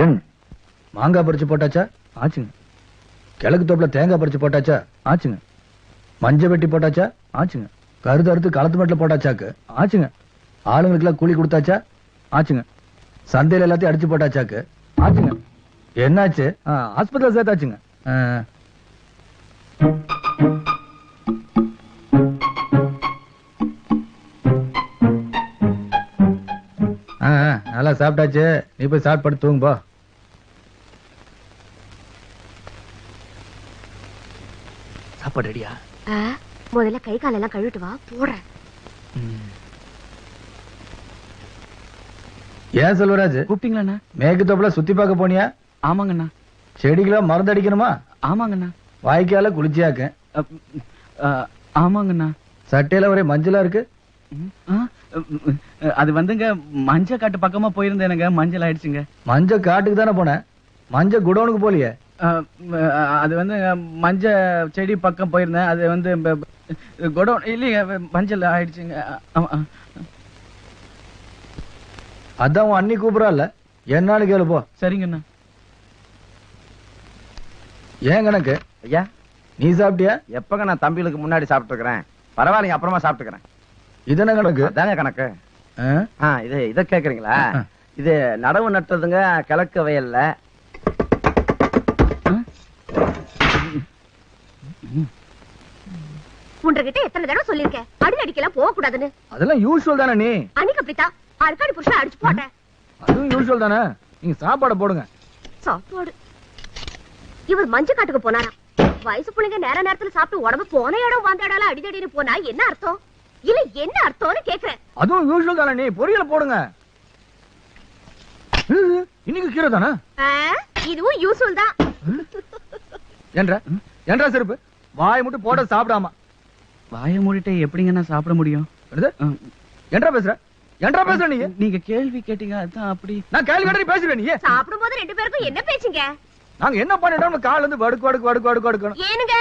என் மாங்காய் பறிச்சு போட்டாச்சா? ஆச்சுங்க. கிழக்கு தோப்புல தேங்காய் பறிச்சு போட்டாச்சா? ஆச்சுங்க. மஞ்சள் வெட்டி போட்டாச்சா? ஆச்சுங்க. கருது அறுத்து களத்து மட்டில் போட்டாச்சாக்கு? ஆச்சுங்க. ஆளுங்களுக்கெல்லாம் கூலி கொடுத்தாச்சா? ஆச்சுங்க. சந்தையில எல்லாத்தையும் அடிச்சு போட்டாச்சாக்கு? ஆச்சுங்க. என்னாச்சு? ஹாஸ்பிட்டல் சேர்த்தாச்சுங்க. நல்லா சாப்பிட்டாச்சு. நீ போய் சாப்பிட்டு தூங்கு போ. சாப்பாடு ரெடியா? முதல்ல கை காலெல்லாம் கழுவிட்டு வா, போடுறேன். ஏன் செல்வராஜ் கூப்பிட்டீங்களா? மேற்கு தோப்புல சுத்தி பார்க்க போனியா? ஆமாங்கண்ணா. செடிகளா மருந்து அடிக்கணுமா? ஆமாங்கண்ணா. வாய்க்கால குளிச்சியாக்க? ஆமாங்கண்ணா. சட்டையில ஒரே மஞ்சளா இருக்கு. அது வந்துங்க மஞ்சள் காட்டு பக்கமா போயிருந்தேனுங்க, மஞ்சள் ஆயிடுச்சுங்க. மஞ்ச காட்டுக்கு தானே போனேன், மஞ்ச குடோனுக்கு போலியே? அது வந்து மஞ்ச செடி பக்கம் போயிருந்தேன், அது வந்து குடோன் இல்லைங்க, மஞ்சள் ஆயிடுச்சுங்க. அதான் உன் அண்ணி கூப்பிடறாள், என்னான்னு கேளு போ. சரிங்கண்ணா. ஏன் கணக்கு? ஐயா, நீ சாப்பிட்டியா? எப்பங்க நான் தம்பிகளுக்கு முன்னாடி சாப்பிட்டு இருக்கிறேன். பரவாயில்லைங்க, அப்புறமா சாப்பிட்டுக்கிறேன். இது என்ன கணக்கு? அதாங்க கணக்கு. இத கேக்குறீங்களா? இது நடவு நட்டதுங்க கிழக்கு வயல்ல. உன்கிட்ட எத்தனை தடவை சொல்லிருக்கேன் அடி அடிக்கலாம் போக கூடாதுன்னு. அதெல்லாம் யூசுவல் தானே. நீ அன்னைக்கு அப்படித்தான் அர்க்காடி புருஷன் அடிச்சு போட்டேன். அதுவும் யூசுவல் தானே. நீங்க சாப்பாடு போடுங்க. சாப்பாடு? இவர் மஞ்சள் காட்டுக்கு போனாராம். வயசு பிள்ளைங்க நேர நேரத்துல சாப்பிட்டு உடம்பு போன இடம் வந்த இடம் அடிதடின்னு போனா என்ன அர்த்தம்? இல்ல என்ன அர்த்தம்னு கேக்குறேன். அதுவும் யூசுவல் தானே. நீ பொரியல போடுங்க. இன்னைக்கு கீரை தானே. இதுவும் யூசுவல் தான். என்றா செருப்பு வாய் மட்டும் போட சாப்பிடாம. வாயை மூடிட்டு எப்படிங்கண்ணா சாப்பிட முடியும்? என்றா பேசுற? என்றா பேசுற? நீங்க கேள்வி கேட்டீங்க, அதான் அப்படி. நான் கேள்வி கேட்டு பேசுறேன். நீ சாப்பிடும் போது ரெண்டு பேருக்கும் என்ன பேசுங்க? நாங்க என்ன பண்ணிட்டோம்? கால் வந்து வடுக்கு வடுக்கு வடுக்கு வடுக்கு வடுக்கணும். ஏனுங்க